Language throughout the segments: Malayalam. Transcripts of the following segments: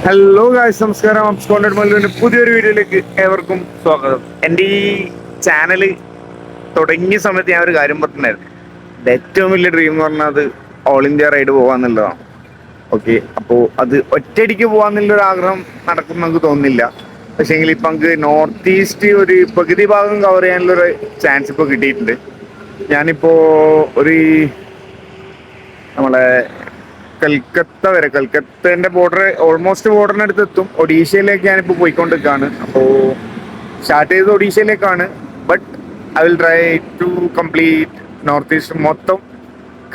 ഹലോ ഗായ്സ്, നമസ്കാരം. അബ്സ്കോണ്ടഡ് മല്ലുവിന്റെ പുതിയൊരു വീഡിയോയിലേക്ക് ഏവർക്കും സ്വാഗതം. എൻ്റെ ഈ ചാനൽ തുടങ്ങിയ സമയത്ത് ഞാൻ ഒരു കാര്യം പറഞ്ഞിട്ടുണ്ടായിരുന്നു. എൻ്റെ ഏറ്റവും വലിയ ഡ്രീം എന്ന് പറഞ്ഞാൽ അത് ഓൾ ഇന്ത്യ റൈഡ് പോകാന്നുള്ളതാണ്. ഓക്കെ, അപ്പോൾ അത് ഒറ്റയടിക്ക് പോകാന്നുള്ളൊരു ആഗ്രഹം നടക്കും നമുക്ക് തോന്നുന്നില്ല. പക്ഷേങ്കിൽ ഇപ്പം നമുക്ക് നോർത്ത് ഈസ്റ്റ് ഒരു പകുതി ഭാഗം കവർ ചെയ്യാനുള്ളൊരു ചാൻസ് ഇപ്പോൾ കിട്ടിയിട്ടുണ്ട്. ഞാനിപ്പോൾ ഒരു നമ്മളെ കൽക്കത്തന്റെ ബോർഡർ, ഓൾമോസ്റ്റ് ബോർഡറിനടുത്ത് എത്തും. ഒഡീഷയിലേക്ക് ഞാനിപ്പോൾ പോയിക്കൊണ്ടിരിക്കുകയാണ്. അപ്പോൾ സ്റ്റാർട്ട് ചെയ്തത് ഒഡീഷയിലേക്കാണ്. But I will try to complete north east മൊത്തം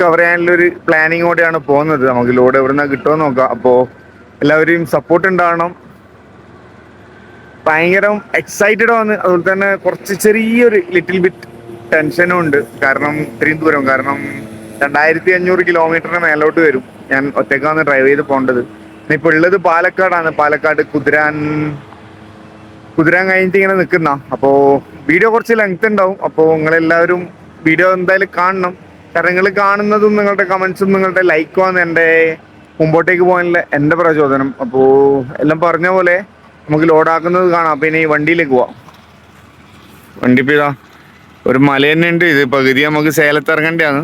കവർ ചെയ്യാനുള്ളൊരു പ്ലാനിങ്ങോടെയാണ് പോകുന്നത്. നമുക്ക് ലോഡ് എവിടെ നിന്നാണ് കിട്ടുമോ നോക്കാം. അപ്പോൾ എല്ലാവരെയും സപ്പോർട്ട് ഉണ്ടാവണം. ഭയങ്കര എക്സൈറ്റഡ് ആണ്. അതുപോലെ തന്നെ കുറച്ച് ചെറിയൊരു ലിറ്റിൽ ബിറ്റ് ടെൻഷനും ഉണ്ട്. കാരണം ഇത്രയും ദൂരം, കാരണം 2500 കിലോമീറ്ററിന് മേലോട്ട് വരും. ഞാൻ ഒറ്റക്കാണ് ഡ്രൈവ് ചെയ്ത് പോകേണ്ടത്. ഇപ്പോൾ ഉള്ളത് പാലക്കാടാണ്. പാലക്കാട് കുതിരാൻ കഴിഞ്ഞിട്ട് ഇങ്ങനെ നിൽക്കുന്ന. അപ്പോൾ വീഡിയോ കുറച്ച് ലെങ്ത് ഉണ്ടാവും. അപ്പോൾ നിങ്ങളെല്ലാവരും വീഡിയോ എന്തായാലും കാണണം. കാരണം നിങ്ങൾ കാണുന്നതും നിങ്ങളുടെ കമൻസും നിങ്ങളുടെ ലൈക്കുമാണ് എൻ്റെ മുമ്പോട്ടേക്ക് പോകാനുള്ള എൻ്റെ പ്രചോദനം. അപ്പോൾ എല്ലാം പറഞ്ഞ പോലെ നമുക്ക് ലോഡാക്കുന്നത് കാണാം. അപ്പോൾ ഇനി വണ്ടിയിലേക്ക് പോവാം. വണ്ടി ഇപ്പോൾ ഇതാ ഒരു മല തന്നെ ഉണ്ട്. ഇത് പകുതി നമുക്ക് സേലത്ത് ഇറങ്ങേണ്ടതാണ്.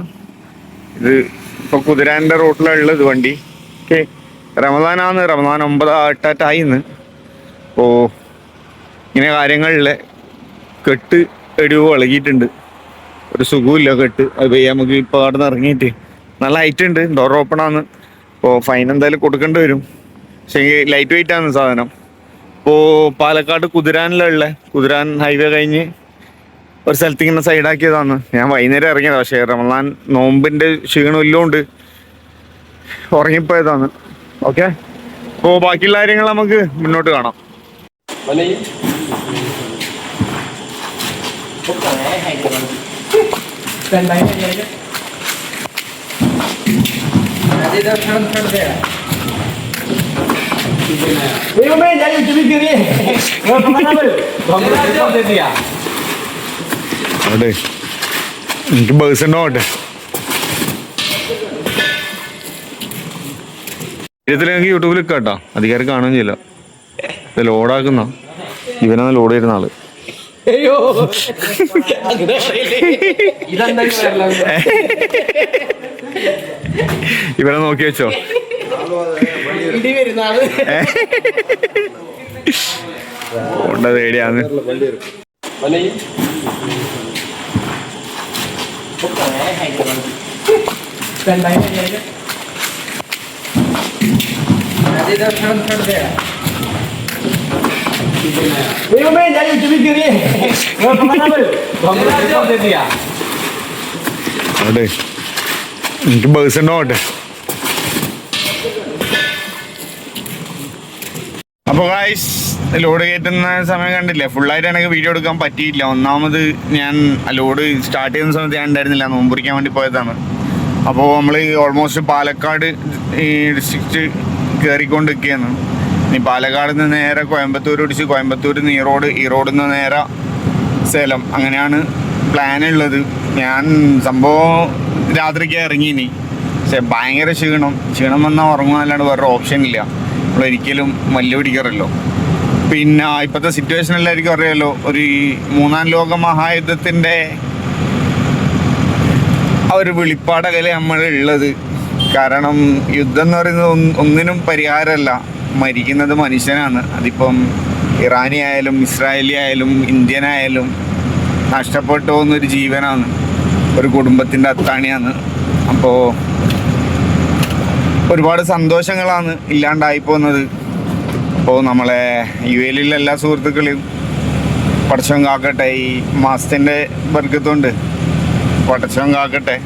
ഇത് ഇപ്പോൾ കുതിരാൻ്റെ റൂട്ടിലാണ് ഉള്ളത് വണ്ടി. ഓക്കെ, റമദാനാണ്. റമദാൻ 9-8 അപ്പോൾ ഇങ്ങനെ കാര്യങ്ങളിൽ കെട്ട് എടിവ് ഇളകിയിട്ടുണ്ട്. ഒരു സുഖമില്ല കെട്ട്. അത് നമുക്ക് ഇപ്പോൾ അവിടെ നിന്ന് ഇറങ്ങിയിട്ട് നല്ല ഹൈറ്റ് ഉണ്ട്. ഡോർ ഓപ്പൺ ആണ്. അപ്പോൾ ഫൈൻ എന്തായാലും കൊടുക്കേണ്ടി വരും. പക്ഷേ ലൈറ്റ് വെയിറ്റ് ആണ് സാധനം. ഇപ്പോൾ പാലക്കാട് കുതിരാനിലുള്ള കുതിരാൻ ഹൈവേ കഴിഞ്ഞ് ഒരു സ്ഥലത്ത് ഇങ്ങനെ സൈഡാക്കിയതാണ്. ഞാൻ വൈകുന്നേരം ഇറങ്ങിയതാണ്. പക്ഷേ റമദാൻ നോമ്പിൻ്റെ ക്ഷീണമില്ലോണ്ട് ഉറങ്ങിപ്പോയതാണ്. ഓക്കെ, അപ്പോൾ ബാക്കിയുള്ള കാര്യങ്ങൾ നമുക്ക് മുന്നോട്ട് കാണാം. അവിടെ എനിക്ക് ബസ് ഉണ്ടോട്ടെ. ഇതിലെനിക്ക് യൂട്യൂബിൽ കേട്ടോ, അധികാരം കാണുകയും ചെയ്യില്ല. ഇത് ലോഡാക്കുന്ന ഇവനാണ് ലോഡ് ചെയ്യുന്ന ആള്. ഇവനെ നോക്കി വെച്ചോ. പോണ്ടത് ഏടിയാന്ന്. എനിക്ക് ബസ് ഉണ്ടോട്ടെ. അപ്പോൾ ഗായ്സ്, ലോഡ് കയറ്റുന്ന സമയം കണ്ടില്ലേ, ഫുള്ളായിട്ട് എനിക്ക് വീഡിയോ എടുക്കാൻ പറ്റിയില്ല. ഒന്നാമത് ഞാൻ ലോഡ് സ്റ്റാർട്ട് ചെയ്യുന്ന സമയത്ത് ഞാൻ ഉണ്ടായിരുന്നില്ല, നോമ്പുറിക്കാൻ വേണ്ടി പോയതാണ്. അപ്പോൾ നമ്മൾ ഓൾമോസ്റ്റ് പാലക്കാട് ഈ ഡിസ്ട്രിക്റ്റ് കയറിക്കൊണ്ടിരിക്കുകയാണ്. ഇനി പാലക്കാട് നിന്ന് നേരെ കോയമ്പത്തൂർ പിടിച്ച് കോയമ്പത്തൂരിൽ നിന്ന് ഈറോഡിൽ നിന്ന് നേരെ സേലം, അങ്ങനെയാണ് പ്ലാൻ ഉള്ളത്. ഞാൻ സംഭവം രാത്രിക്ക് ഇറങ്ങിയിനി. പക്ഷെ ഭയങ്കര ക്ഷീണം വന്നാൽ ഉറങ്ങുന്നല്ലാണ്ട് വേറൊരു ഓപ്ഷൻ ഇല്ല. നമ്മളൊരിക്കലും മല്ല് പിടിക്കാറല്ലോ. പിന്നെ ഇപ്പോഴത്തെ സിറ്റുവേഷൻ എല്ലാവർക്കും അറിയാമല്ലോ. ഒരു 3ാം ലോക മഹായുദ്ധത്തിൻ്റെ ആ ഒരു വെളിപ്പാടകലെ നമ്മളുള്ളത്. കാരണം യുദ്ധം എന്ന് പറയുന്നത് ഒന്നിനും പരിഹാരമല്ല. മരിക്കുന്നത് മനുഷ്യനാണ്. അതിപ്പം ഇറാനി ആയാലും ഇസ്രായേലി ആയാലും ഇന്ത്യനായാലും നഷ്ടപ്പെട്ടു പോകുന്നൊരു ജീവനാണ്, ഒരു കുടുംബത്തിൻ്റെ അത്താണിയാണ്. അപ്പോൾ ഒരുപാട് സന്തോഷങ്ങളാണ് ഇല്ലാണ്ടായി പോകുന്നത്. അപ്പോൾ നമ്മളെ UAE-ലുള്ള എല്ലാ സുഹൃത്തുക്കളെയും പടച്ചവൻ കാക്കട്ടെ. ഈ മാസത്തിൻ്റെ ബർക്കത്തുണ്ട്, പടച്ചവൻ കാക്കട്ടെ.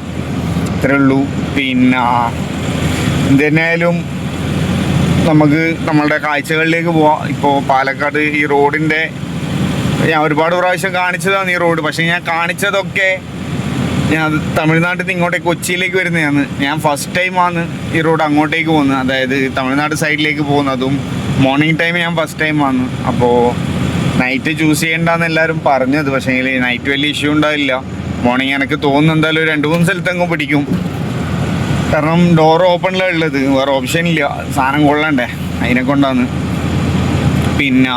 ഇത്രയേ ഉള്ളൂ. പിന്നെ എന്തിനായാലും നമുക്ക് നമ്മളുടെ കാഴ്ചകളിലേക്ക് പോവാം. ഇപ്പോൾ പാലക്കാട് ഈ റോഡിൻ്റെ ഞാൻ ഒരുപാട് പ്രാവശ്യം കാണിച്ചതാണ് ഈ റോഡ്. പക്ഷേ ഞാൻ കാണിച്ചതൊക്കെ ഞാൻ തമിഴ്നാട്ടിൽ നിന്ന് ഇങ്ങോട്ടേക്ക് കൊച്ചിയിലേക്ക് വരുന്നതാണ്. ഞാൻ ഫസ്റ്റ് ടൈമാണ് ഈ റോഡ് അങ്ങോട്ടേക്ക് പോകുന്നത്, അതായത് തമിഴ്നാട് സൈഡിലേക്ക് പോകുന്നതും. മോർണിംഗ് ടൈം ഞാൻ ഫസ്റ്റ് ടൈമാണ്. അപ്പോൾ നൈറ്റ് ചൂസ് ചെയ്യേണ്ടെന്ന് എല്ലാവരും പറഞ്ഞത്. പക്ഷേ നൈറ്റ് വലിയ ഇഷ്യൂ ഉണ്ടാവില്ല. മോർണിംഗ് എനിക്ക് തോന്നുന്നു എന്തായാലും 2-3 സ്ഥലത്തെങ്ങും പിടിക്കും. കാരണം ഡോർ ഓപ്പണിലാണ് ഉള്ളത്, വേറെ ഓപ്ഷൻ ഇല്ല, സാധനം കൊള്ളണ്ടേ, അതിനെ കൊണ്ടാണ്. പിന്നെ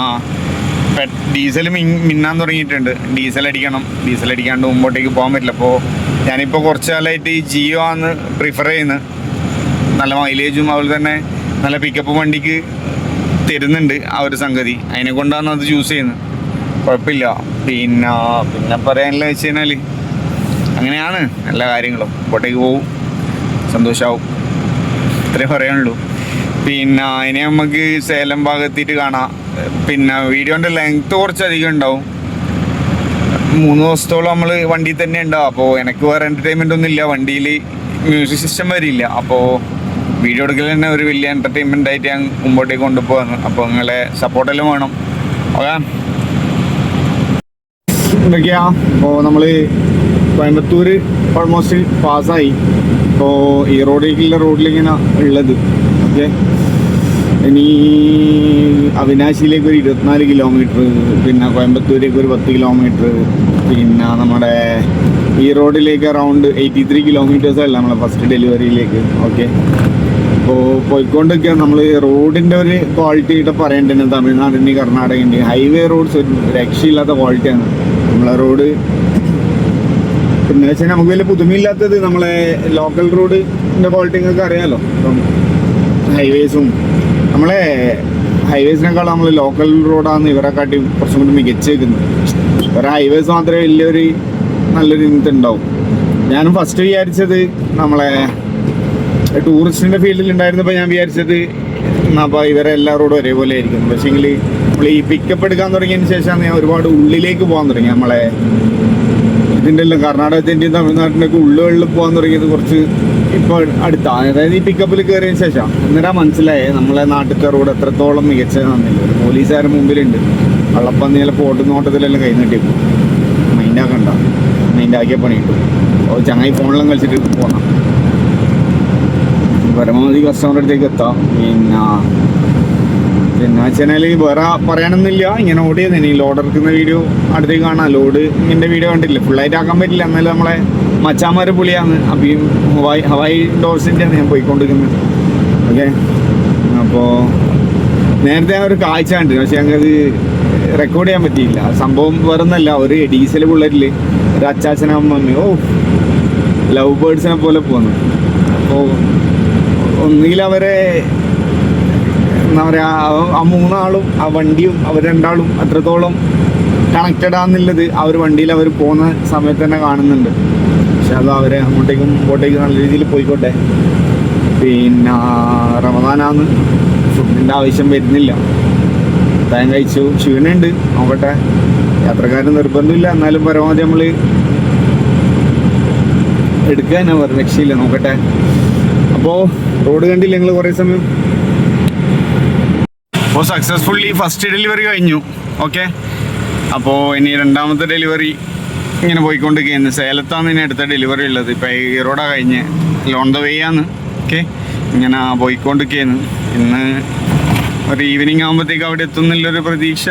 ഡീസൽ മിന്നാൻ തുടങ്ങിയിട്ടുണ്ട്, ഡീസൽ അടിക്കണം, ഡീസൽ അടിക്കാണ്ട് മുമ്പോട്ടേക്ക് പോകാൻ പറ്റില്ല. അപ്പോൾ ഞാനിപ്പോൾ കുറച്ച് കാലമായിട്ട് ഈ ജിയോ ആണ് പ്രിഫർ ചെയ്യുന്നത്. നല്ല മൈലേജും അതുപോലെ തന്നെ നല്ല പിക്കപ്പ് വണ്ടിക്ക് തരുന്നുണ്ട് ആ ഒരു സംഗതി, അതിനെ കൊണ്ടാണ് അത് ചൂസ് ചെയ്യുന്നത്. കുഴപ്പമില്ല. പിന്നെ പറയാനുള്ള വെച്ച് കഴിഞ്ഞാൽ അങ്ങനെയാണ് എല്ലാ കാര്യങ്ങളും. മുമ്പോട്ടേക്ക് പോവും, സന്തോഷമാവും, ഇത്രേ പറയാനുള്ളൂ. പിന്നെ അതിനെ നമുക്ക് സേലം ഭാഗത്തിട്ട് കാണാം. പിന്നെ വീഡിയോൻ്റെ ലെങ്ത്ത് കുറച്ചധികം ഉണ്ടാവും, 3 ദിവസത്തോളം നമ്മൾ വണ്ടിയിൽ തന്നെ ഉണ്ടാവും. അപ്പോൾ എനിക്ക് വേറെ എൻ്റർടൈൻമെൻ്റ് ഒന്നും ഇല്ല, വണ്ടിയിൽ മ്യൂസിക് സിസ്റ്റം വരെ ഇല്ല. അപ്പോൾ വീഡിയോ എടുക്കൽ തന്നെ ഒരു വലിയ എൻ്റർടൈൻമെൻ്റ് ആയിട്ട് ഞാൻ മുമ്പോട്ടേക്ക് കൊണ്ടുപോകാന്ന്. അപ്പോൾ നിങ്ങളെ സപ്പോർട്ടെല്ലാം വേണം. ഓക്കെ, എന്തൊക്കെയാ ഇപ്പോൾ നമ്മൾ കോയമ്പത്തൂർ ഓൾമോസ്റ്റ് പാസ്സായി. ഇപ്പോൾ ഈ റോഡിലിങ്ങനെ ഉള്ളത്. ഓക്കെ, ഇനി അവിനാശിയിലേക്ക് ഒരു 24 കിലോമീറ്റർ, പിന്നെ കോയമ്പത്തൂരേക്ക് ഒരു 10 കിലോമീറ്റർ, പിന്നെ നമ്മുടെ ഈ റോഡിലേക്ക് അറൗണ്ട് 83 കിലോമീറ്റേഴ്സേ ഉള്ളൂ നമ്മളെ ഫസ്റ്റ് ഡെലിവറിയിലേക്ക്. ഓക്കെ, അപ്പോൾ പോയിക്കൊണ്ടൊക്കെ നമ്മൾ റോഡിൻ്റെ ഒരു ക്വാളിറ്റിയായിട്ട് പറയേണ്ടത് തമിഴ്നാടിൻ്റെ കർണാടകൻ്റെ ഹൈവേ റോഡ്സ് ഒരു രക്ഷയില്ലാത്ത ക്വാളിറ്റിയാണ് നമ്മളെ റോഡ്. പിന്നെ വെച്ചാൽ നമുക്ക് വലിയ പുതുമയില്ലാത്തത് നമ്മളെ ലോക്കൽ റോഡിൻ്റെ ക്വാളിറ്റി നിങ്ങൾക്ക് അറിയാമല്ലോ. ഇപ്പം ഹൈവേസും നമ്മളെ ഹൈവേസിനേക്കാൾ നമ്മൾ ലോക്കൽ റോഡാണ് ഇവരെക്കാട്ടി കുറച്ചും കൂടി മികച്ചേക്കുന്നത്. വേറെ ഹൈവേസ് മാത്രമേ വലിയൊരു നല്ലൊരു ഇതുണ്ടാവും. ഞാനും ഫസ്റ്റ് വിചാരിച്ചത് നമ്മളെ ടൂറിസ്റ്റിൻ്റെ ഫീൽഡിൽ ഉണ്ടായിരുന്നപ്പോൾ ഞാൻ വിചാരിച്ചത് അപ്പോൾ ഇവരെ എല്ലാ റോഡും ഒരേപോലെ ആയിരിക്കും. പക്ഷേങ്കിൽ നമ്മൾ ഈ പിക്കപ്പ് എടുക്കാൻ തുടങ്ങിയതിന് ശേഷമാണ് ഞാൻ ഒരുപാട് ഉള്ളിലേക്ക് പോകാൻ തുടങ്ങി. നമ്മളെ ഇതിൻ്റെ എല്ലാം കർണാടകത്തിൻ്റെയും തമിഴ്നാട്ടിൻ്റെയൊക്കെ ഉള്ളുകളിൽ പോകാൻ തുടങ്ങിയത് കുറച്ച് ഇപ്പോൾ അടുത്താണ്. അതായത് ഈ പിക്കപ്പിൽ കയറിയതിന് ശേഷം എന്നിട്ടാ മനസ്സിലായേ നമ്മളെ നാട്ടിലത്തെ റോഡ് എത്രത്തോളം മികച്ചതാണെന്നില്ല. ഒരു പോലീസുകാരൻ മുമ്പിലുണ്ട്, വള്ളപ്പന്നി ചിലപ്പോൾ ഓട്ടുനോട്ടത്തിലെല്ലാം കൈ നീട്ടിപ്പോ മൈൻഡാക്കണ്ട, മൈൻഡാക്കിയ പണി കിട്ടും. അപ്പോൾ ചങ്ങായി ഫോണിലും കളിച്ചിട്ട് പോകണം, പരമാവധി കസ്റ്റമറുടെ അടുത്തേക്ക് എത്താം. പിന്നെ വെച്ചാൽ വേറെ പറയാനൊന്നുമില്ല. ഇങ്ങനെ ഓടിയത് ഇനി ലോഡ് ഇറക്കുന്ന വീഡിയോ അടുത്തേക്ക് കാണാം. ലോഡ് ഇങ്ങനെ വീഡിയോ കണ്ടില്ല, ഫുള്ളായിട്ട് ആക്കാൻ പറ്റില്ല. എന്നാലും നമ്മളെ മച്ചാമാരെ പുളിയാണ്. അപ്പം ഹവായി ഡോർസിൻ്റെയാണ് ഞാൻ പോയിക്കൊണ്ടിരിക്കുന്നത്. ഓക്കെ, അപ്പോൾ നേരത്തെ ആ ഒരു കാഴ്ച കണ്ടു, പക്ഷെ ഞങ്ങൾക്കത് റെക്കോർഡ് ചെയ്യാൻ പറ്റിയില്ല. സംഭവം വേറെ ഒന്നല്ല, ഒരു ഡീസൽ ബുള്ളറ്റിൽ ഒരു അച്ചാച്ചനമ്മ ലവ് ബേർഡ്സിനെ പോലെ പോകുന്നു. അപ്പോൾ ഒന്നുകിൽ അവരെ എന്താ പറയുക, ആ 3 ആളും ആ വണ്ടിയും അവർ 2 ആളും അത്രത്തോളം കണക്റ്റഡ് ആണെന്നുള്ളത് ആ ഒരു വണ്ടിയിൽ അവർ പോകുന്ന സമയത്ത് തന്നെ കാണുന്നുണ്ട്. പക്ഷെ അത് അവരെ അങ്ങോട്ടേക്കും ഇങ്ങോട്ടേക്കും നല്ല രീതിയിൽ പോയിക്കോട്ടെ. പിന്നെ റമദാനാന്ന് ഫുഡിൻ്റെ ആവശ്യം വരുന്നില്ല, താൻ കഴിച്ചു, ക്ഷീണമുണ്ട്, നോക്കട്ടെ. യാത്രക്കാരന് നിർബന്ധമില്ല, എന്നാലും പരമാവധി നമ്മൾ എടുക്കാൻ വേറെ രക്ഷയില്ല, നോക്കട്ടെ. അപ്പോൾ റോഡ് കണ്ടില്ല ഞങ്ങൾ കുറേ സമയം. അപ്പോൾ സക്സസ്ഫുള്ളി ഫസ്റ്റ് ഡെലിവറി കഴിഞ്ഞു. ഓക്കെ, അപ്പോൾ ഇനി രണ്ടാമത്തെ ഡെലിവറി ഇങ്ങനെ പോയിക്കൊണ്ടിരിക്കുകയാണ്. സേലത്താണ് ഇനി അടുത്ത ഡെലിവറി ഉള്ളത്. ഇപ്പോൾ ഈ റോഡാണ് കഴിഞ്ഞ് ലോൺ ദ വേ ആണ്. ഓക്കെ, ഇങ്ങനെ പോയിക്കൊണ്ടിരിക്കുകയാണ്. ഇന്ന് ഒരു ഈവനിങ് ആകുമ്പോഴത്തേക്ക് അവിടെ എത്തുന്നുള്ളൊരു പ്രതീക്ഷ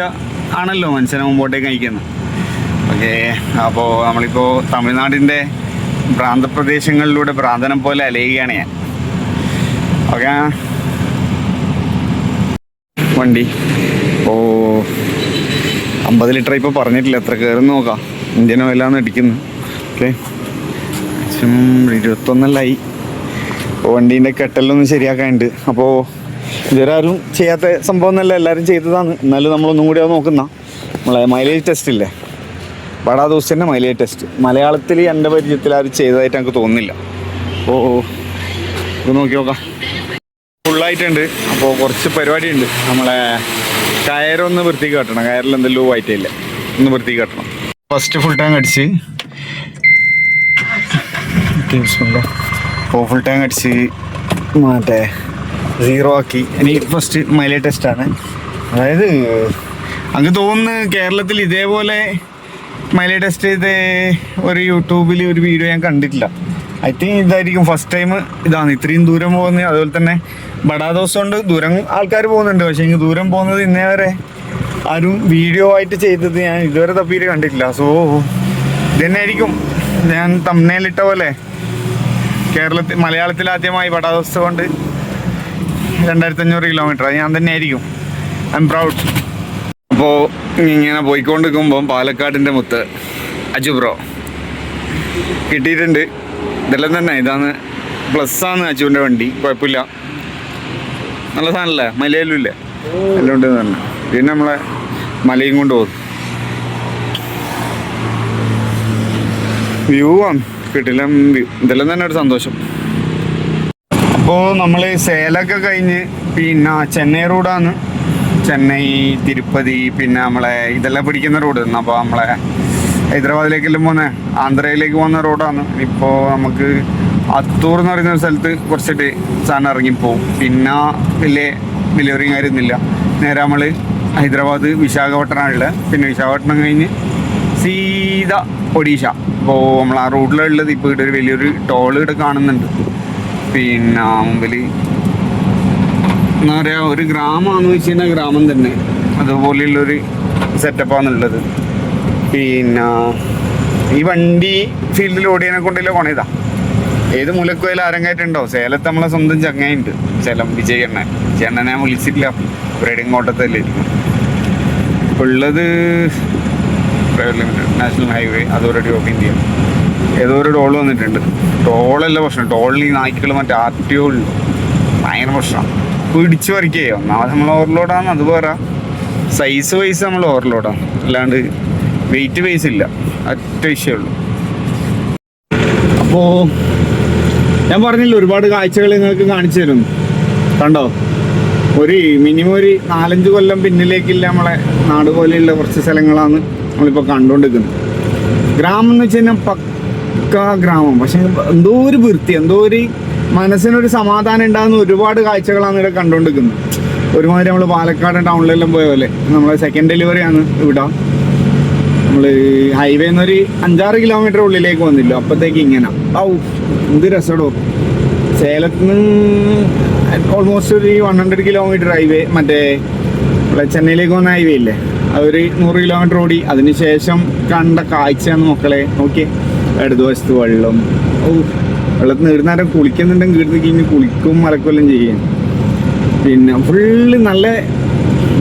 ആണല്ലോ മനുഷ്യനെ മുമ്പോട്ടേക്ക് നയിക്കുന്നത്. ഓക്കെ, അപ്പോൾ നമ്മളിപ്പോൾ തമിഴ്നാടിൻ്റെ പ്രാന്തപ്രദേശങ്ങളിലൂടെ ഭ്രാന്തനം പോലെ അലയുകയാണ് ഞാൻ. ഓക്കെ, വണ്ടി ഇപ്പോൾ 50 ലിറ്റർ ഇപ്പോൾ പറഞ്ഞിട്ടില്ല, എത്ര കയറുന്ന നോക്കാം. ഇന്ത്യൻ ഓയിലാണ് അടിക്കുന്നത്. ഓക്കെ, 21 അപ്പോൾ വണ്ടീൻ്റെ കെട്ടലൊന്നും ശരിയാക്കാനുണ്ട്. അപ്പോൾ ഇതുവരെ ആരും ചെയ്യാത്ത സംഭവം എന്നല്ല, എല്ലാവരും ചെയ്തതാണ്. എന്നാലും നമ്മളൊന്നും കൂടി അത് നോക്കുന്ന നമ്മളെ മൈലേജ് ടെസ്റ്റ് ഇല്ലേ, ബടാ ദോസ്തിൻ്റെ മൈലേജ് ടെസ്റ്റ് മലയാളത്തിൽ എൻ്റെ പരിചയത്തിൽ ആരും ചെയ്തതായിട്ട് എനിക്ക് തോന്നുന്നില്ല. അപ്പോൾ ഇത് നോക്കി നോക്കാം. ഫുള്ളായിട്ടുണ്ട്. അപ്പോൾ കുറച്ച് പരിപാടിയുണ്ട്. നമ്മളെ കയറൊന്ന് വൃത്തിക്ക് കെട്ടണം, കയറിൽ എന്തെല്ലോ ആയിട്ടില്ല, ഒന്ന് വൃത്തിക്ക് കെട്ടണം. ഫസ്റ്റ് ഫുൾ ടാങ്ക് അടിച്ച് ഫുൾ ടാങ്ക് അടിച്ച് മറ്റേ 0 ആക്കി. ഇനി ഫസ്റ്റ് മൈലേജ് ടെസ്റ്റാണ്. അതായത് അങ്ങ് തോന്നുന്നു കേരളത്തിൽ ഇതേപോലെ മൈലേജ് ടെസ്റ്റ് ചെയ്ത് ഒരു യൂട്യൂബിൽ ഒരു വീഡിയോ ഞാൻ കണ്ടിട്ടില്ല. ഐ തിങ്ക് ഇതായിരിക്കും ഫസ്റ്റ് ടൈം. ഇതാണ് ഇത്രയും ദൂരം പോകുന്നത്. അതുപോലെ തന്നെ ബടാ ദിവസം കൊണ്ട് ദൂരം ആൾക്കാർ പോകുന്നുണ്ട്, പക്ഷേ എനിക്ക് ദൂരം പോകുന്നത് ഇന്നേ വരെ ആരും വീഡിയോ ആയിട്ട് ചെയ്തത് ഞാൻ ഇതുവരെ തപ്പിയിട്ട് കണ്ടിട്ടില്ല. സോ ഇതന്നെ ആയിരിക്കും ഞാൻ തംബ്നെയിലിട്ട പോലെ. മലയാളത്തിൽ ആദ്യമായി വടാവസ്ഥ കൊണ്ട് 2500 കിലോമീറ്റർ. അത് ഞാൻ തന്നെ ആയിരിക്കും. I am proud. അപ്പോൾ ഇങ്ങനെ പോയിക്കൊണ്ടിരിക്കുമ്പോൾ പാലക്കാടിൻ്റെ മുത്ത് അജു ബ്രോ കിട്ടിയിട്ടുണ്ട്. ഇതെല്ലാം തന്നെ ഇതാണ് പ്ലസ്സാണ് അജുവിൻ്റെ വണ്ടി. കുഴപ്പമില്ല, നല്ല സാധനമല്ലേ, മലയിലും ഇല്ലേ, എല്ലാം ഉണ്ട് തന്നെ. പിന്നെ നമ്മളെ മലയും കൊണ്ട് പോകും. വ്യൂ ആണ്, കിട്ടില്ല വ്യൂ. ഇതെല്ലാം തന്നെ ഒരു സന്തോഷം. അപ്പോൾ നമ്മൾ സേലമൊക്കെ കഴിഞ്ഞ് പിന്നെ ചെന്നൈ റോഡാണ്. ചെന്നൈ, തിരുപ്പതി, പിന്നെ നമ്മളെ ഇതെല്ലാം പിടിക്കുന്ന റോഡ്. അപ്പോൾ നമ്മളെ ഹൈദരാബാദിലേക്കെല്ലാം പോകുന്ന, ആന്ധ്രയിലേക്ക് പോകുന്ന റോഡാണ്. ഇപ്പോൾ നമുക്ക് അത്തൂർ എന്ന് പറയുന്ന ഒരു സ്ഥലത്ത് കുറച്ചിട്ട് സാധനം ഇറങ്ങിപ്പോവും. പിന്നെ വലിയ ഡെലിവറിയും കാര്യമൊന്നുമില്ല. നേരെ നമ്മൾ ഹൈദരാബാദ്, വിശാഖപട്ടണമുള്ളത്. പിന്നെ വിശാഖപട്ടണം കഴിഞ്ഞ് സീത ഒഡീഷ. അപ്പോൾ നമ്മൾ ആ റോഡിലുള്ളത് ഇപ്പോൾ ഇവിടെ ഒരു വലിയൊരു ടോൾ ഇവിടെ കാണുന്നുണ്ട്. പിന്നെ മുമ്പിൽ എന്താ പറയുക, ഒരു ഗ്രാമമാണെന്ന് വെച്ച് കഴിഞ്ഞാൽ ഗ്രാമം തന്നെ, അതുപോലെയുള്ളൊരു സെറ്റപ്പാണെന്നുള്ളത്. പിന്നെ ഈ വണ്ടി ഫീൽഡിൽ ഓടിയതിനെ കൊണ്ടല്ലോ കൊണയതാ. ഏത് മൂലക്കുവയിൽ അരങ്ങേറ്റുണ്ടോ? സേലത്ത് നമ്മളെ സ്വന്തം ചങ്ങായിണ്ട്, സേലം വിജയണ്ണൻ. വിജയണ്ണനെ ഞാൻ വിളിച്ചിട്ടില്ല, ബ്രൈഡിങ് കോട്ടത്തല്ലേ ഉള്ളത്. Private limited, national highway authority of India. ഏതോ ഒരു ടോൾ വന്നിട്ടുണ്ട്. ടോളല്ല പ്രശ്നം, ടോളിൽ ഈ നായ്ക്കൾ മറ്റേ RTO ഉള്ളു, ഭയങ്കര പ്രശ്നമാണ്. പിടിച്ചു പറിക്കുകയോ. ഒന്നാമത് നമ്മൾ ഓവർലോഡാണ്, അത് വേറെ. സൈസ് വൈസ് നമ്മൾ ഓവർലോഡാണ്, അല്ലാണ്ട് വെയിറ്റ് വൈസ് ഇല്ല. ഒറ്റ വിഷയമുള്ളൂ. അപ്പോൾ ഞാൻ പറഞ്ഞില്ല, ഒരുപാട് കാഴ്ചകൾ നിങ്ങൾക്ക് കാണിച്ചു തരുന്നു. കണ്ടോ, ഒരു മിനിമം ഒരു 4-5 കൊല്ലം പിന്നിലേക്കില്ല നമ്മളെ നാട് പോലെയുള്ള കുറച്ച് സ്ഥലങ്ങളാണ് നമ്മളിപ്പോൾ കണ്ടുകൊണ്ടിരിക്കുന്നത്. ഗ്രാമം എന്ന് വെച്ച് കഴിഞ്ഞാൽ പക്കാ ഗ്രാമം, പക്ഷെ എന്തോ ഒരു വൃത്തി, എന്തോ ഒരു മനസ്സിനൊരു സമാധാനം ഉണ്ടാകുന്ന ഒരുപാട് കാഴ്ചകളാണ് ഇവിടെ കണ്ടുകൊണ്ടിരിക്കുന്നത്. ഒരുമാതിരി നമ്മൾ പാലക്കാട് ടൗണിലെല്ലാം പോയ പോലെ. നമ്മളെ സെക്കൻഡ് ഡെലിവറിയാണ് ഇവിടെ. നമ്മൾ ഹൈവേ എന്നൊരു 5-6 കിലോമീറ്റർ ഉള്ളിലേക്ക് വന്നില്ല, അപ്പോഴത്തേക്ക് ഇങ്ങനെ ഔ എന്ത് രസടോ. സേലത്ത് നിന്ന് ഓൾമോസ്റ്റ് ഒരു 100 കിലോമീറ്റർ ഹൈവേ, മറ്റേ ചെന്നൈയിലേക്ക് പോകുന്ന ഹൈവേ ഇല്ലേ, അതൊരു 100 കിലോമീറ്റർ ഓടി. അതിനുശേഷം കണ്ട കാഴ്ചയാണ് മക്കളെ, നോക്കി ഇടതുവശത്ത് വെള്ളം. ഓ, വെള്ളത്തിൽ നീർന്നേരം കുളിക്കുന്നുണ്ടെങ്കിൽ വീട്ടിൽ കഴിഞ്ഞ് കുളിക്കും മലക്കൊല്ലം ചെയ്യാൻ. പിന്നെ ഫുള്ള് നല്ല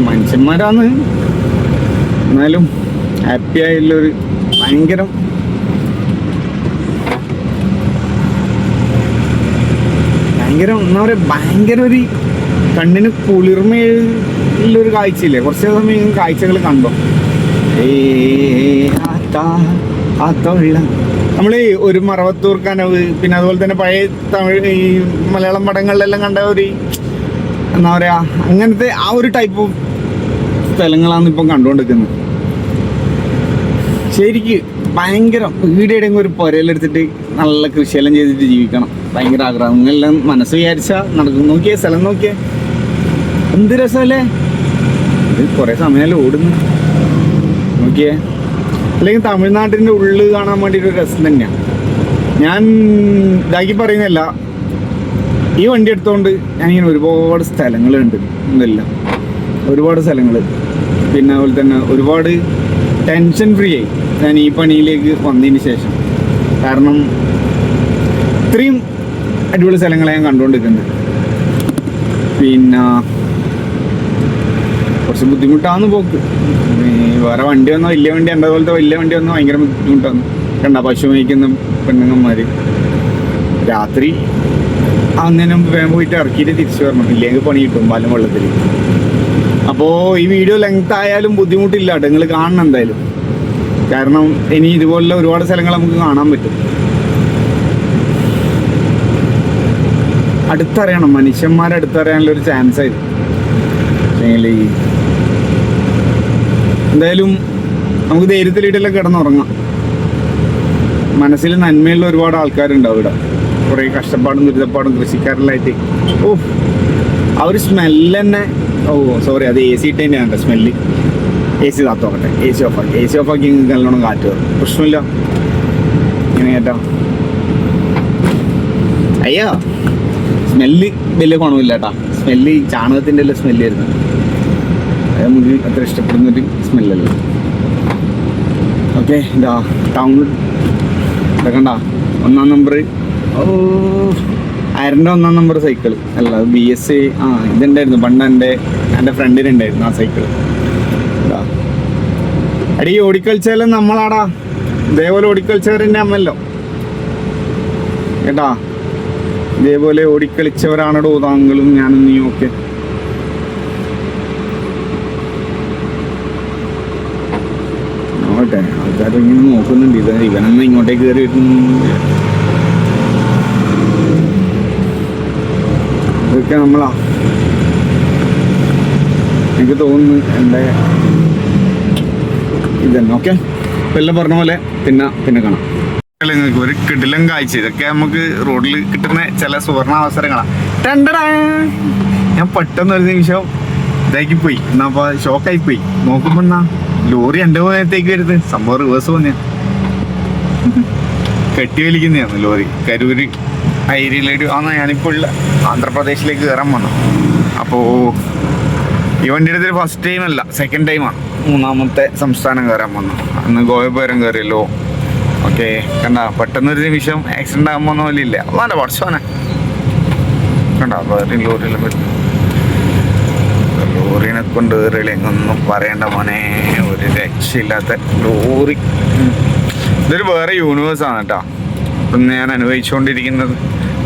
മനുഷ്യന്മാരാണ്, എന്നാലും ഹാപ്പി ആയുള്ളൊരു ഭയങ്കര എന്താ പറയുക, ഭയങ്കര ഒരു കണ്ണിന് കുളിർമയുള്ളൊരു കാഴ്ചയില്ലേ. കുറച്ച് സമയം കാഴ്ചകൾ കണ്ടോ. നമ്മൾ ഒരു മറവത്തൂർ കനവ്, പിന്നെ അതുപോലെ തന്നെ പഴയ തമിഴ് ഈ മലയാളം പടങ്ങളിലെല്ലാം കണ്ട ഒരു എന്താ പറയുക, അങ്ങനത്തെ ആ ഒരു ടൈപ്പ് ഓഫ് സ്ഥലങ്ങളാണ് ഇപ്പം കണ്ടുകൊണ്ടിരിക്കുന്നത്. ശരിക്ക് ഭയങ്കര വീടെങ്കിലും ഒരു പുരയിലെടുത്തിട്ട് നല്ല കൃഷിയെല്ലാം ചെയ്തിട്ട് ജീവിക്കണം, ഭയങ്കര ആഗ്രഹം. ഇങ്ങനെല്ലാം മനസ്സ് വിചാരിച്ചാൽ നടക്കും. നോക്കിയേ സ്ഥലം, നോക്കിയേ എന്ത് രസമല്ലേ. ഇത് കുറേ സമയമല്ലേ ഓടുന്നു, നോക്കിയേ. അല്ലെങ്കിൽ തമിഴ്നാട്ടിൻ്റെ ഉള്ളിൽ കാണാൻ വേണ്ടിയിട്ടൊരു രസം തന്നെയാണ്. ഞാൻ ഇതാക്കി പറയുന്നില്ല, ഈ വണ്ടി എടുത്തുകൊണ്ട് ഞാനിങ്ങനെ ഒരുപാട് സ്ഥലങ്ങളുണ്ട്, ഇതെല്ലാം ഒരുപാട് സ്ഥലങ്ങൾ. പിന്നെ അതുപോലെ തന്നെ ഒരുപാട് ടെൻഷൻ ഫ്രീ ആയി ഞാൻ ഈ പണിയിലേക്ക് വന്നതിന് ശേഷം. കാരണം ഇത്രയും അടിപൊളി സ്ഥലങ്ങളെ ഞാൻ കണ്ടുകൊണ്ടിരിക്കുന്നത്. പിന്നെ കുറച്ച് ബുദ്ധിമുട്ടാണ് പോക്ക്. വേറെ വണ്ടി വന്നോ, വലിയ വണ്ടി എൻ്റെ പോലത്തെ വലിയ വണ്ടി വന്നോ ഭയങ്കര ബുദ്ധിമുട്ടാണ്. കണ്ട പശു മേയ്ക്കുന്ന പെണ്ണുങ്ങന്മാർ രാത്രി അങ്ങനെ വേഗം പോയിട്ട് ഇറക്കിയിട്ട് തിരിച്ചു വരണം, ഇല്ലെങ്കിൽ പണി കിട്ടും പാലും വെള്ളത്തിൽ. അപ്പോൾ ഈ വീഡിയോ ലെങ്ത് ആയാലും ബുദ്ധിമുട്ടില്ല കേട്ടോ, നിങ്ങൾ കാണണം എന്തായാലും. കാരണം ഇനി ഇതുപോലുള്ള ഒരുപാട് സ്ഥലങ്ങൾ നമുക്ക് കാണാൻ പറ്റും. അടുത്തറിയണം, മനുഷ്യന്മാരെ അടുത്തറിയാനുള്ളൊരു ചാൻസ് ആയിരുന്നു. എന്തായാലും നമുക്ക് ധൈര്യത്തിലിട്ടെല്ലാം കിടന്നുറങ്ങാം. മനസ്സിൽ നന്മയുള്ള ഒരുപാട് ആൾക്കാരുണ്ടാവും ഇവിടെ. കുറേ കഷ്ടപ്പാടും ദുരിതപ്പാടും കൃഷിക്കാരിലായിട്ട്. ഓ, ആ ഒരു സ്മെല്ല് തന്നെ. ഓ സോറി, അത് AC ഇട്ടതിൻ്റെ ആണ് സ്മെല്ല്. AC താത്തോക്കട്ടെ, AC ഓഫാക്കി നല്ലോണം കാറ്റ് വരും, പ്രശ്നമില്ല. ഇങ്ങനെ കേട്ടോ. അയ്യോ, സ്മെല്ല് വലിയ ഗുണമില്ല കേട്ടോ. സ്മെല്ല് ചാണകത്തിൻ്റെ എല്ലാം സ്മെല്ല് വരുന്നത്, അത് നമുക്ക് അത്ര ഇഷ്ടപ്പെടുന്നൊരു സ്മെല്ലല്ല. ഓക്കെ, ഇതാ ടൗൺ ഇതൊക്കെ കണ്ട 1-ാം നമ്പർ ഓ 1 നമ്പർ സൈക്കിൾ അല്ല BS ഇതുണ്ടായിരുന്നു പണ്ട് എൻ്റെ ഫ്രണ്ടിനുണ്ടായിരുന്നു ആ സൈക്കിൾ. അടി ഓടിക്കളിച്ചാലും നമ്മളാടാ ഇതേപോലെ ഓടിക്കളിച്ചവരെന്നെ അമ്മല്ലോ കേട്ടാ. ഇതേപോലെ ഓടിക്കളിച്ചവരാണോ താങ്കളും ഞാനും നീയും ഒക്കെ. നോട്ടെ ആൾക്കാരിങ്ങനെ നോക്കുന്നുണ്ട്. ഇവനെന്ന് ഇങ്ങോട്ടേക്ക് കയറി വരുന്നു. ഇതൊക്കെ നമ്മളാ എനിക്ക് തോന്നുന്നു എൻ്റെ ഇതന്നെ. ഓക്കെ, എല്ലാം പറഞ്ഞ പോലെ പിന്നെ കാണാം. നിങ്ങൾക്ക് ഒരു കിടിലം കാഴ്ച. ഇതൊക്കെ നമുക്ക് റോഡിൽ കിട്ടുന്ന ചില സുവർണ അവസരങ്ങളാണ്. ഞാൻ പെട്ടെന്ന് ഒരു നിമിഷം ഇതാക്കി പോയി, എന്നാ ഷോക്കായി പോയി. നോക്കുമ്പോ എന്നാ ലോറി എൻ്റെ ഭാഗത്തേക്ക് വരുന്നത്. സംഭവം റിവേഴ്സ് പോന്നെയാ, കെട്ടി വലിക്കുന്നതാണ് ലോറി. കരൂര് ഐരിയിലേക്ക് ഞാനിപ്പോൾ ഉള്ള ആന്ധ്രാപ്രദേശിലേക്ക് കയറാൻ വന്നു. അപ്പോൾ ഈ വണ്ടിയുടെ അടുത്ത് ഫസ്റ്റ് ടൈം അല്ല, സെക്കൻഡ് ടൈമാണ്. 3ാമത്തെ സംസ്ഥാനം കയറാൻ വന്നു. അന്ന് ഗോയപുരം കയറിയല്ലോ. ഓക്കെ, കണ്ട പെട്ടെന്നൊരു നിമിഷം ആക്സിഡന്റ് ആകുമ്പോൾ പോലെ ഇല്ല. അതാൻ്റെ പഠിച്ചോനെ കണ്ട വേറെ ലോറിയിലും വരുന്നു. ലോറിനെ കൊണ്ട് കയറിയില്ലെങ്ങൊന്നും പറയേണ്ട മോനെ, ഒരു രക്ഷയില്ലാത്ത ലോറി. ഇതൊരു വേറെ യൂണിവേഴ്സാണ് കേട്ടോ. ഇപ്പം ഞാൻ അനുഭവിച്ചുകൊണ്ടിരിക്കുന്നത്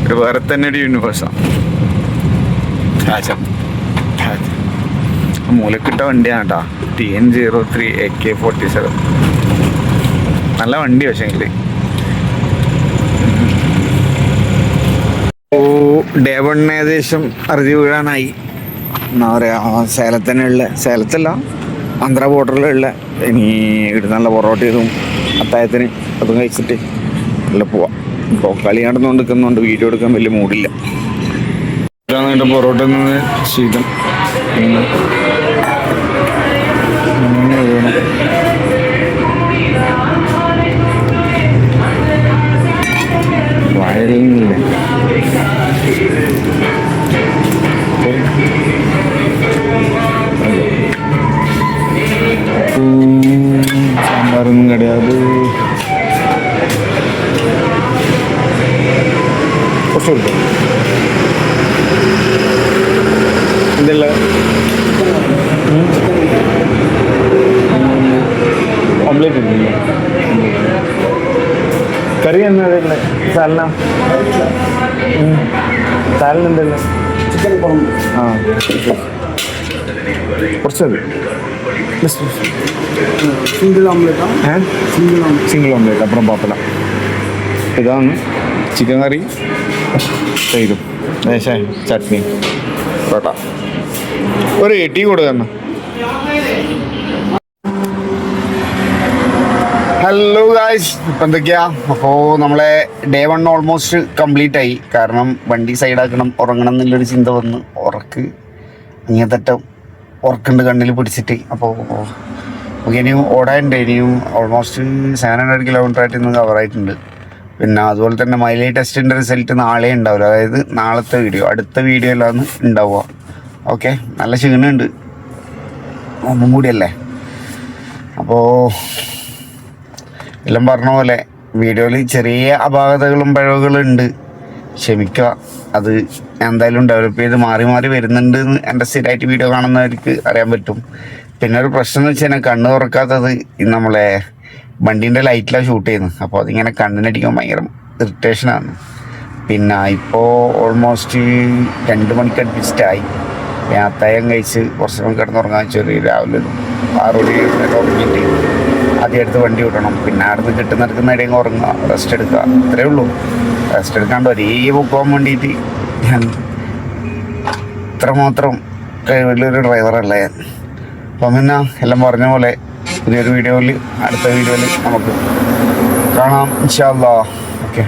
ഒരു വേറെ തന്നെ ഒരു യൂണിവേഴ്സാണ്. മൂലക്കിട്ട വണ്ടിയാണ് കേട്ടോ, TN03 AK-47. നല്ല വണ്ടി. പക്ഷേങ്കിൽ ഡേ 1 ഏകദേശം അറുതി വീഴാനായി. എന്താ പറയുക, സേലത്തല്ല ആന്ധ്ര ബോർഡറിലുള്ള. ഇനി ഇടുന്നുള്ള പൊറോട്ട ഇതും അത്തായത്തിന് അതും കഴിച്ചിട്ട് നല്ല പോവാം. ഇപ്പോൾ കളി നടന്നുകൊണ്ട് നിൽക്കുന്നുണ്ട്, വീഡിയോ എടുക്കാൻ വലിയ മൂടില്ല. പൊറോട്ട നിന്ന് ശീതം വയലില്ല. സാമ്പാറൊന്നും കിടയാത്. കുറച്ച് കൊടുക്കും ഇതല്ല ഓംലേറ്റ് ഉണ്ടല്ലോ. കറി എന്നതല്ലേ സാലന? സാലൻ എന്തല്ലേ? ചിക്കൻ കുഴമ്പ്. കുറച്ചത് സിംഗിൾ ഓംലേറ്റ്. സിംഗിൾ ഓംലേറ്റ് അപ്പുറം പാപ്പല. ഇതാണ് ചിക്കൻ കറി, തൈരും ചട്നി, പൊറോട്ട. ഒരു ടീ കൊടുക്കണം. ഹലോ ഗായ്സ്, ഇപ്പം എന്തൊക്കെയാ? അപ്പോൾ നമ്മളെ ഡേ 1 ഓൾമോസ്റ്റ് കംപ്ലീറ്റ് ആയി. കാരണം വണ്ടി സൈഡാക്കണം, ഉറങ്ങണം എന്നുള്ളൊരു ചിന്ത വന്ന് അങ്ങേതറ്റം ഉറക്കുണ്ട് കണ്ണിൽ പിടിച്ചിട്ട്. അപ്പോൾ ഇനിയും ഓടാനുണ്ട്. ഇനിയും ഓൾമോസ്റ്റ് 700 കിലോമീറ്റർ ഇന്ന് കവറായിട്ടുണ്ട്. പിന്നെ അതുപോലെ തന്നെ മൈലേജ് ടെസ്റ്റിൻ്റെ റിസൾട്ട് നാളെ ഉണ്ടാവില്ല. അതായത് നാളത്തെ അടുത്ത വീഡിയോയിലാണ് ഉണ്ടാവുക. ഓക്കെ, നല്ല ക്ഷീണമുണ്ട്, ഒന്നും കൂടിയല്ലേ. അപ്പോൾ എല്ലാം പറഞ്ഞ പോലെ വീഡിയോയിൽ ചെറിയ അപാകതകളും പിഴവുകളും ഉണ്ട്, ക്ഷമിക്കുക. അത് എന്തായാലും ഡെവലപ്പ് ചെയ്ത് മാറി മാറി വരുന്നുണ്ട് എന്ന് എൻ്റെ സ്ഥിരമായിട്ട് വീഡിയോ കാണുന്നവർക്ക് അറിയാൻ പറ്റും. പിന്നെ ഒരു പ്രശ്നം എന്ന് വെച്ചാൽ കണ്ണ് തുറക്കാത്തത് നമ്മളെ വണ്ടീൻ്റെ ലൈറ്റിലാണ് ഷൂട്ട് ചെയ്യുന്നത്. അപ്പോൾ അതിങ്ങനെ കണ്ണിനടിക്കാൻ ഭയങ്കര ഇറിറ്റേഷനാണ്. പിന്നെ ഇപ്പോൾ ഓൾമോസ്റ്റ് 2 മണിക്ക് അടുപ്പിച്ചിട്ടായി. ഞാൻ അത്തായം കഴിച്ച് കുറച്ച് സമയം കിടന്നുറങ്ങാൻ വെച്ചാൽ രാവിലെ 6 മണി ഉറങ്ങിയിട്ട് ആദ്യം അടുത്ത് വണ്ടി വിടണം. പിന്നെ അടുത്ത് കിട്ടുന്നിടക്കുന്ന ഇടയിൽ ഉറങ്ങുക, റെസ്റ്റ് എടുക്കുക, അത്രേ ഉള്ളൂ. റെസ്റ്റ് എടുക്കാണ്ട് ഒരേ പോകാൻ വേണ്ടിയിട്ട് ഞാൻ ഇത്രമാത്രം കഴിവുള്ളൊരു ഡ്രൈവറല്ല ഞാൻ. അപ്പം പിന്നെ എല്ലാം പറഞ്ഞ പോലെ പുതിയൊരു വീഡിയോയിൽ അടുത്ത വീഡിയോയിൽ നമുക്ക് കാണാം ഇൻഷാ അല്ലാഹ്. ഓക്കെ.